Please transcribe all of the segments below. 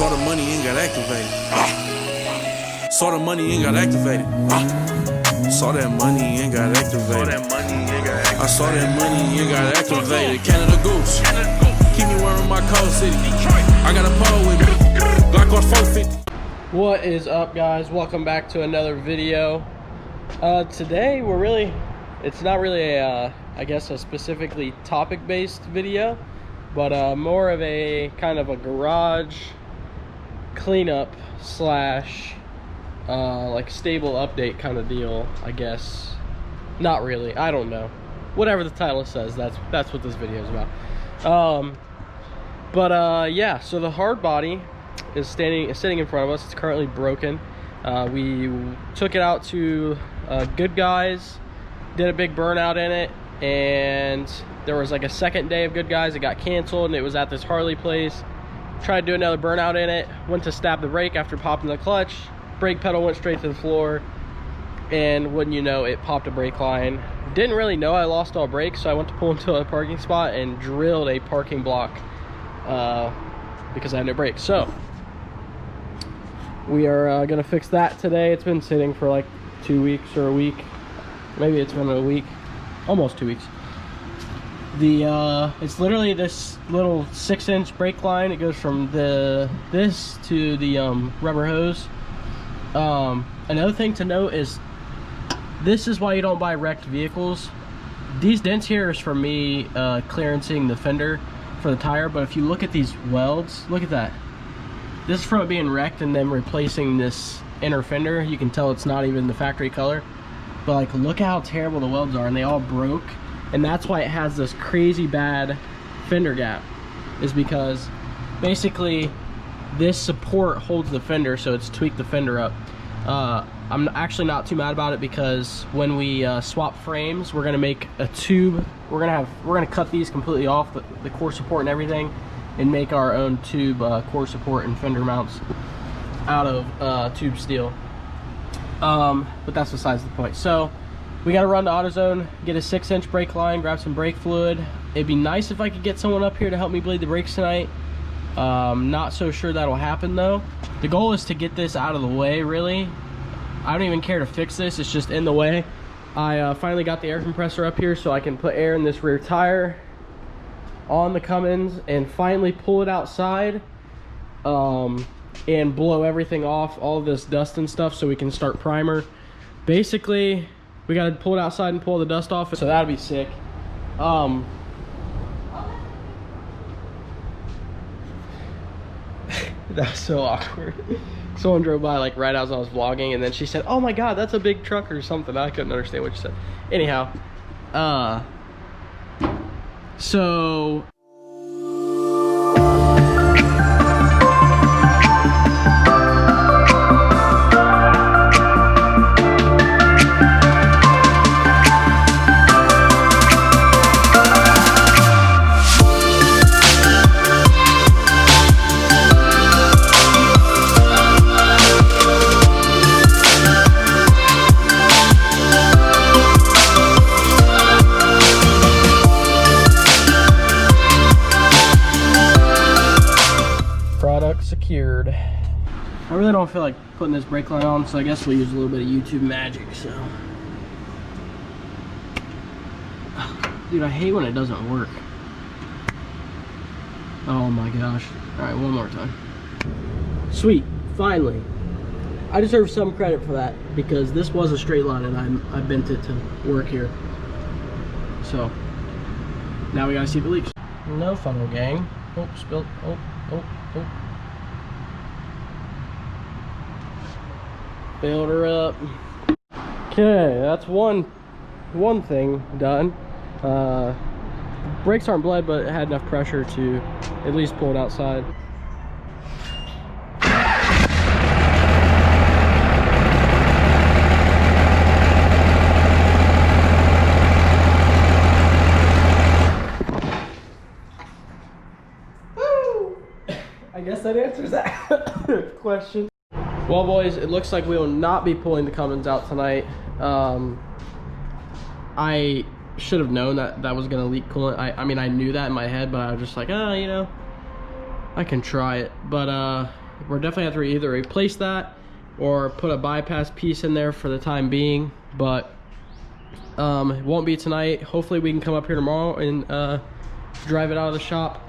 Saw the money and got activated. Saw the money and got activated. Saw that money and got activated. I saw that money and got activated. Canada Goose. Keep me wearing my cold city. I got a pole with me. Glock on 450. What is up, guys? Welcome back to another video. Today it's not really a I guess a specifically topic-based video, but more of a kind of a garage cleanup slash like stable update kind of deal, I guess. Not really, I don't know, whatever the title says, that's what this video is about. Yeah, so the hard body is sitting in front of us. It's currently broken. We took it out to Good Guys, did a big burnout in it, and there was like a second day of Good Guys. It got canceled, and it was at this Harley place. Tried to do another burnout in it, went to stab the brake after popping the clutch. Brake pedal went straight to the floor, and wouldn't you know, it popped a brake line. Didn't really know I lost all brakes, so I went to pull into a parking spot and drilled a parking block because I had no brakes. So we are gonna fix that today. It's been sitting for like 2 weeks or a week. Maybe it's been a week, almost 2 weeks. It's literally this little 6-inch brake line. It goes from this to the rubber hose. Another thing to note is this is why you don't buy wrecked vehicles. These dents here is for me clearancing the fender for the tire, but if you look at these welds, look at that. This is from it being wrecked and then replacing this inner fender. You can tell it's not even the factory color, but like, look how terrible the welds are, and they all broke. And that's why it has this crazy bad fender gap, is because basically this support holds the fender, so it's tweaked the fender up. I'm actually not too mad about it, because when we swap frames, we're gonna make a tube. We're gonna cut these completely off, the core support and everything, and make our own tube core support and fender mounts out of tube steel. But that's besides the point. So we got to run to AutoZone, get a 6-inch brake line, grab some brake fluid. It'd be nice if I could get someone up here to help me bleed the brakes tonight. Not so sure that'll happen though. The goal is to get this out of the way, really. I don't even care to fix this, it's just in the way. I finally got the air compressor up here so I can put air in this rear tire on the Cummins and finally pull it outside and blow everything off, all this dust and stuff, so we can start primer. Basically, we got to pull it outside and pull the dust off, so that'll be sick. That was so awkward. Someone drove by like right as I was vlogging, and then she said, "Oh my god, that's a big truck," or something. I couldn't understand what she said. Anyhow, so secured. I really don't feel like putting this brake line on, so I guess we'll use a little bit of YouTube magic. So, dude, I hate when it doesn't work. Oh my gosh. All right, one more time. Sweet, finally. I deserve some credit for that, because this was a straight line and I bent it to work here. So now we gotta see if it leaks. No funnel, gang. Oh, spilled. Oh. Build her up. Okay, that's one thing done. Brakes aren't bled, but it had enough pressure to at least pull it outside. Woo! I guess that answers that question. Well, boys, it looks like we will not be pulling the Cummins out tonight. I should have known that that was going to leak coolant. I mean, I knew that in my head, but I was just like, oh, you know, I can try it. But we're definitely have to either replace that or put a bypass piece in there for the time being. But it won't be tonight. Hopefully we can come up here tomorrow and drive it out of the shop.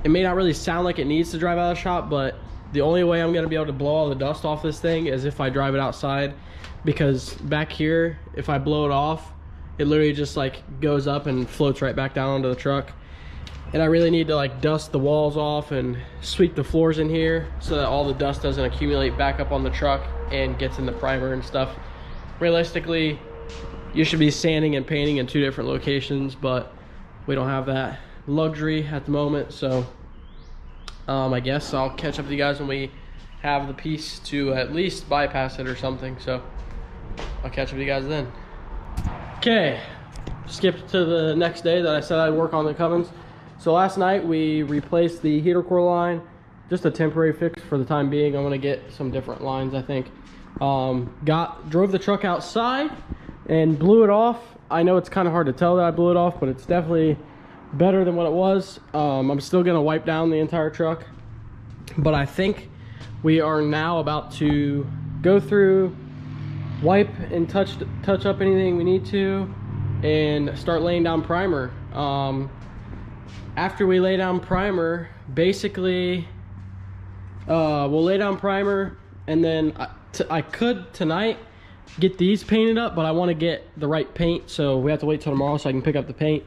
It may not really sound like it needs to drive out of the shop, but the only way I'm gonna be able to blow all the dust off this thing is if I drive it outside, because back here, if I blow it off, it literally just like goes up and floats right back down onto the truck. And I really need to like dust the walls off and sweep the floors in here so that all the dust doesn't accumulate back up on the truck and gets in the primer and stuff. Realistically, you should be sanding and painting in 2 different locations, but we don't have that luxury at the moment. So I guess I'll catch up with you guys when we have the piece to at least bypass it or something. So I'll catch up with you guys then. Okay, skipped to the next day that I said I'd work on the Cummins. So last night we replaced the heater core line, just a temporary fix for the time being. I'm gonna get some different lines, I think. Drove the truck outside and blew it off. I know it's kind of hard to tell that I blew it off, but it's definitely better than what it was. I'm still gonna wipe down the entire truck, but I think we are now about to go through, wipe and touch up anything we need to, and start laying down primer. After we lay down primer, basically we'll lay down primer, and then I could tonight get these painted up, but I want to get the right paint, so we have to wait till tomorrow so I can pick up the paint.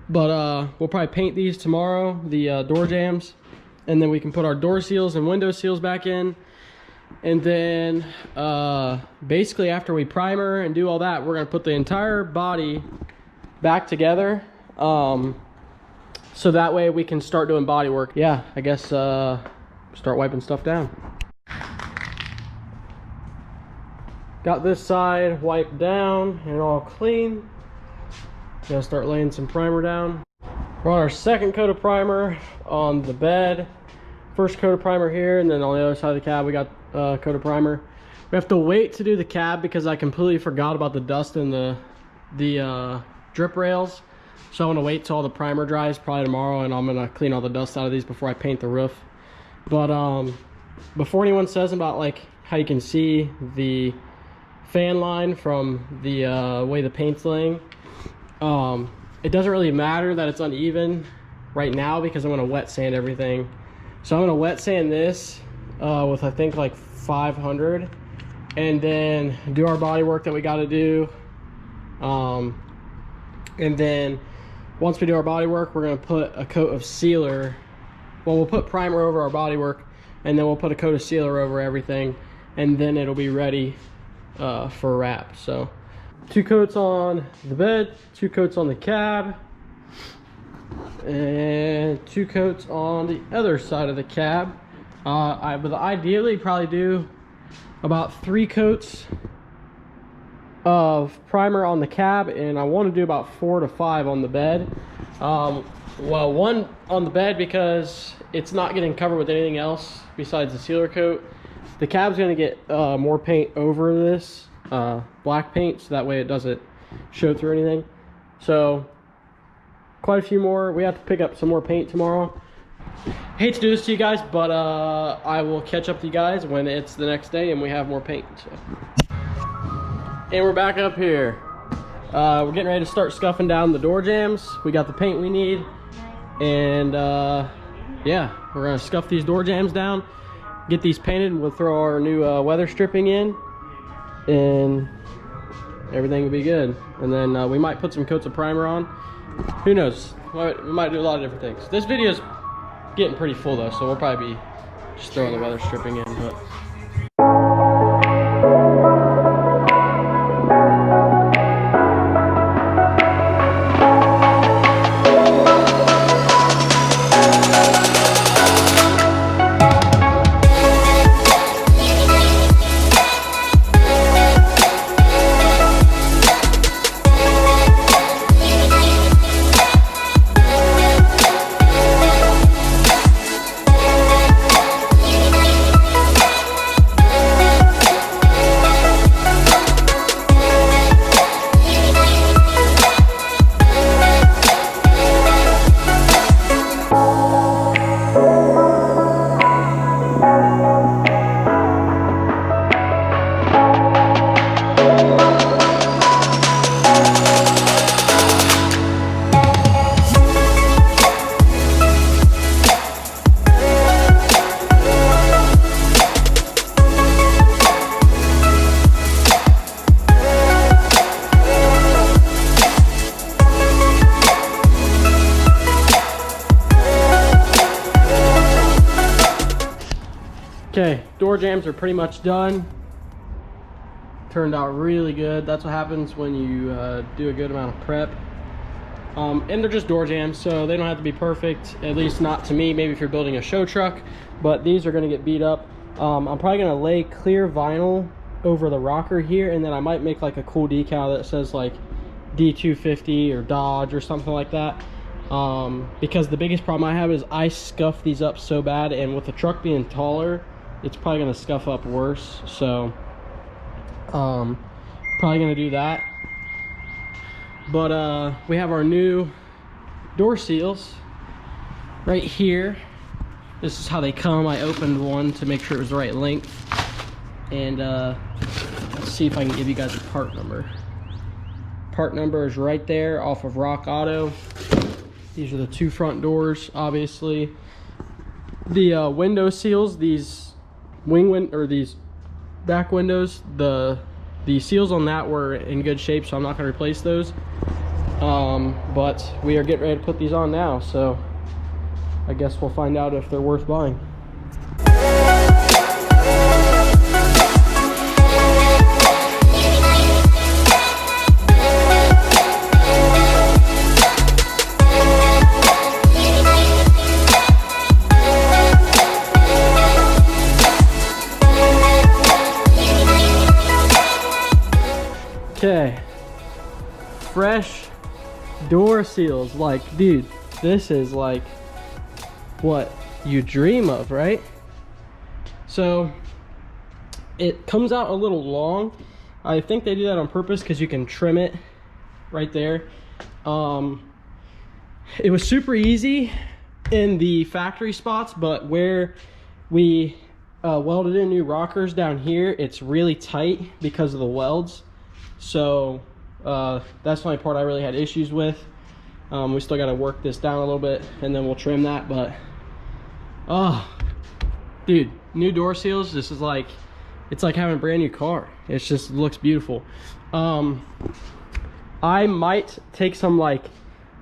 But we'll probably paint these tomorrow, the door jambs, and then we can put our door seals and window seals back in. And then basically after we primer and do all that, we're gonna put the entire body back together, so that way we can start doing body work. Yeah, I guess start wiping stuff down. Got this side wiped down and all clean. Gonna start laying some primer down. We're on our second coat of primer on the bed. First coat of primer here, and then on the other side of the cab we got a coat of primer. We have to wait to do the cab because I completely forgot about the dust in the drip rails. So I want to wait till all the primer dries, probably tomorrow, and I'm gonna clean all the dust out of these before I paint the roof. But before anyone says about like how you can see the fan line from the way the paint's laying, it doesn't really matter that it's uneven right now because I'm gonna wet sand everything. So I'm gonna wet sand this with I think like 500, and then do our body work that we got to do. And then once we do our body work, we're gonna put a coat of sealer. Well, we'll put primer over our body work, and then we'll put a coat of sealer over everything, and then it'll be ready for wrap. So 2 coats on the bed, 2 coats on the cab, and 2 coats on the other side of the cab. I would ideally probably do about 3 coats of primer on the cab, and I want to do about 4 to 5 on the bed. Well, 1 on the bed because it's not getting covered with anything else besides the sealer coat. The cab's going to get more paint over this black paint, so that way it doesn't show through anything. So quite a few more. We have to pick up some more paint tomorrow. Hate to do this to you guys, but I will catch up to you guys when it's the next day and we have more paint. So. And we're back up here. We're getting ready to start scuffing down the door jambs. We got the paint we need, and yeah, we're gonna scuff these door jambs down, get these painted, and we'll throw our new weather stripping in, and everything will be good. And then we might put some coats of primer on. Who knows? We might do a lot of different things. This video's getting pretty full though, so we'll probably be just throwing the weather stripping in. But Okay, door jambs are pretty much done. Turned out really good. That's what happens when you do a good amount of prep. And they're just door jambs, so they don't have to be perfect, at least not to me. Maybe if you're building a show truck, but these are going to get beat up. I'm probably going to lay clear vinyl over the rocker here, and then I might make like a cool decal that says like D250 or Dodge or something like that. Because the biggest problem I have is I scuff these up so bad, and with the truck being taller, it's probably going to scuff up worse. So probably going to do that. But we have our new door seals right here. This is how they come. I opened one to make sure it was the right length. And let's see if I can give you guys a part number. Part number is right there off of Rock Auto. These are the two front doors, obviously. The window seals, these these back windows, the seals on that were in good shape, so I'm not going to replace those. But we are getting ready to put these on now, so I guess we'll find out if they're worth buying. Okay, fresh door seals. Like, dude, this is like what you dream of, right? So it comes out a little long. I think they do that on purpose because you can trim it right there. It was super easy in the factory spots, but where we welded in new rockers down here, it's really tight because of the welds. So that's the only part I really had issues with. We still got to work this down a little bit, and then we'll trim that. But oh, dude, new door seals, this is like, it's like having a brand new car. It's just looks beautiful. I might take some like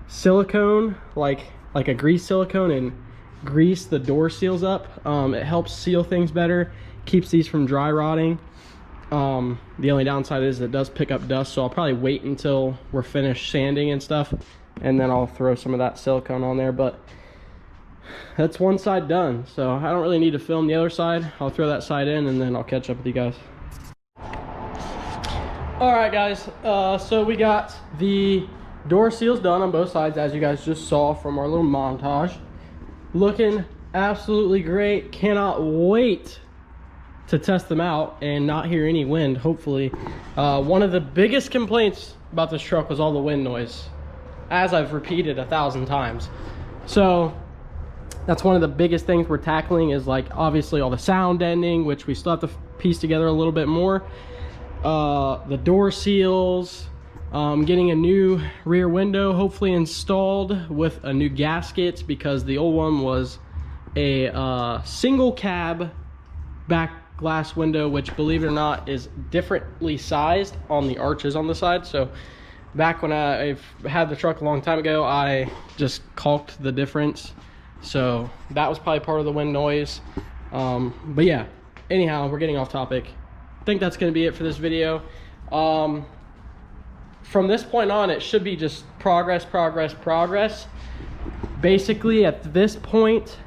silicone, like a grease silicone, and grease the door seals up. It helps seal things better, keeps these from dry rotting. The only downside is it does pick up dust, so I'll probably wait until we're finished sanding and stuff, and then I'll throw some of that silicone on there. But that's one side done, so I don't really need to film the other side. I'll throw that side in, and then I'll catch up with you guys. All right, guys, so we got the door seals done on both sides, as you guys just saw from our little montage. Looking absolutely great. Cannot wait to test them out and not hear any wind, hopefully. One of the biggest complaints about this truck was all the wind noise, as I've repeated 1,000 times. So that's one of the biggest things we're tackling, is like obviously all the sound deadening, which we still have to piece together a little bit more. The door seals, getting a new rear window hopefully installed with a new gasket, because the old one was a single cab back glass window, which, believe it or not, is differently sized on the arches on the side. So back when I've had the truck a long time ago, I just caulked the difference, so that was probably part of the wind noise. But yeah, anyhow, we're getting off topic. I think that's going to be it for this video. From this point on, it should be just progress. Basically, at this point,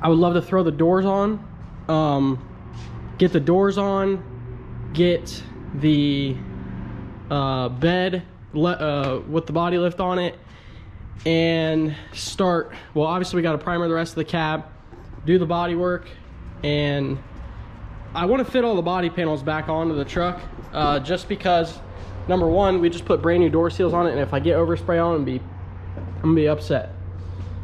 I would love to throw the doors on. Get the doors on, get the bed with the body lift on it, and start. Well, obviously we got to primer the rest of the cab, do the body work, and I want to fit all the body panels back onto the truck, just because, number one, we just put brand new door seals on it, and if I get overspray on it, I'm gonna be upset.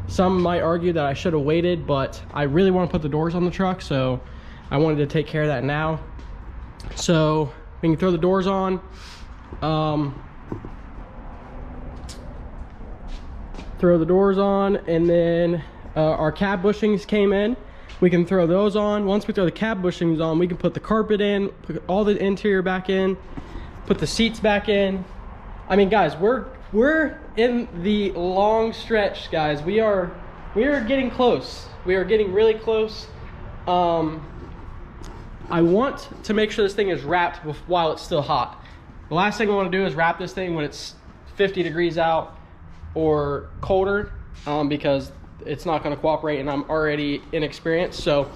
Some might argue that I should have waited, but I really want to put the doors on the truck, so I wanted to take care of that now. So we can throw the doors on. Throw the doors on, and then our cab bushings came in. We can throw those on. Once we throw the cab bushings on, we can put the carpet in, put all the interior back in, put the seats back in. I mean, guys, we're in the long stretch, guys. We are getting close. We are getting really close. I want to make sure this thing is wrapped while it's still hot. The last thing I want to do is wrap this thing when it's 50 degrees out or colder, because it's not going to cooperate and I'm already inexperienced. So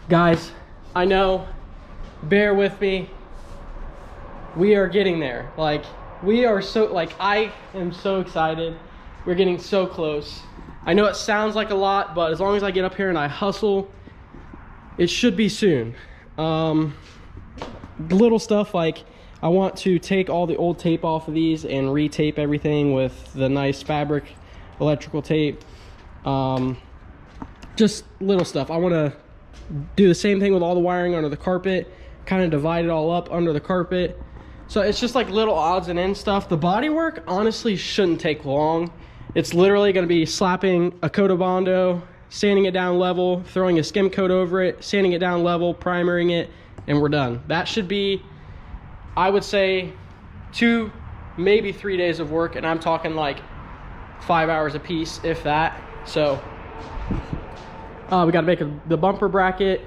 guys, I know, bear with me. We are getting there. Like, we are so, like, I am so excited. We're getting so close. I know it sounds like a lot, but as long as I get up here and I hustle, it should be soon. Little stuff like, I want to take all the old tape off of these and retape everything with the nice fabric electrical tape. Just little stuff. I want to do the same thing with all the wiring under the carpet, kind of divide it all up under the carpet. So it's just like little odds and ends stuff. The body work honestly shouldn't take long. It's literally going to be slapping a coat of Bondo, sanding it down level, throwing a skim coat over it, sanding it down level, primering it, and we're done. That should be, I would say, 2, maybe 3 days of work, and I'm talking like 5 hours a piece, if that. So we got to make the bumper bracket.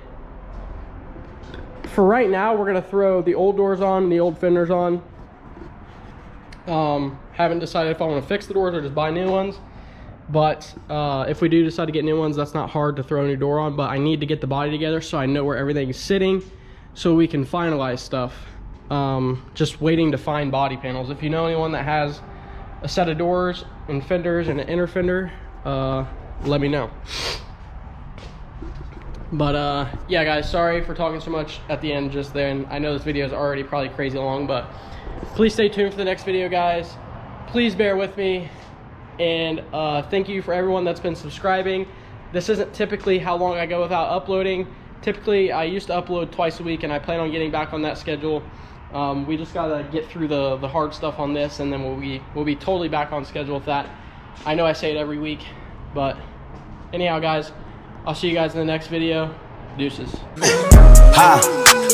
For right now, we're going to throw the old doors on and the old fenders on. Haven't decided if I want to fix the doors or just buy new ones. But if we do decide to get new ones, that's not hard to throw a new door on. But I need to get the body together so I know where everything is sitting so we can finalize stuff. Just waiting to find body panels. If you know anyone that has a set of doors and fenders and an inner fender, let me know. But yeah guys, sorry for talking so much at the end just then. I know this video is already probably crazy long, but please stay tuned for the next video, guys. Please bear with me, and thank you for everyone that's been subscribing. This isn't typically how long I go without uploading. Typically I used to upload twice a week, and I plan on getting back on that schedule. We just gotta get through the hard stuff on this, and then we'll be totally back on schedule with that. I know I say it every week, but anyhow guys, I'll see you guys in the next video. Deuces.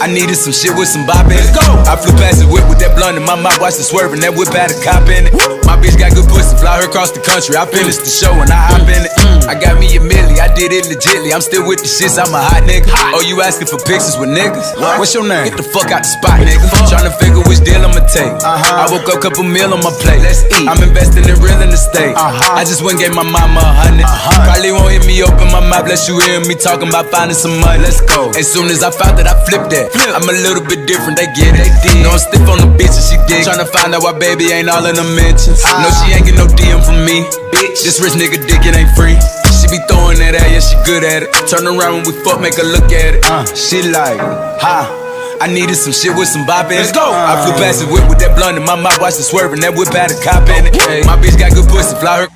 I needed some shit with some bop in it. I flew past the whip with that blunt in my mouth, watched it swerving. That whip had a cop in it. My bitch got good pussy, fly her across the country. I finished the show and I hop in it. I got me a milli, I did it legitly. I'm still with the shits, I'm a hot nigga. Oh, you asking for pictures with niggas? What's your name? Get the fuck out the spot, nigga. Tryna figure which deal I'ma take. I woke up, couple meal on my plate. Let's eat. I'm investing in real estate. I just went and gave my mama 100. Probably won't hear me open my mouth, bless you hear me talking about finding some money. Let's go. As soon as I found that, I flipped that. I'm a little bit different, they get it. No, I'm stiff on the bitch and she dig. Tryna find out why baby ain't all in the mentions. No, she ain't get no DM from me. Bitch, this rich nigga dick, it ain't free. She be throwing that at, yeah, she good at it. Turn around when we fuck, make her look at it. She like, I needed some shit with some bop in it. Let's go. I flew past the whip with that blunt in my mouth, watched it swerving. That whip had a cop in it. My bitch got good pussy, fly her.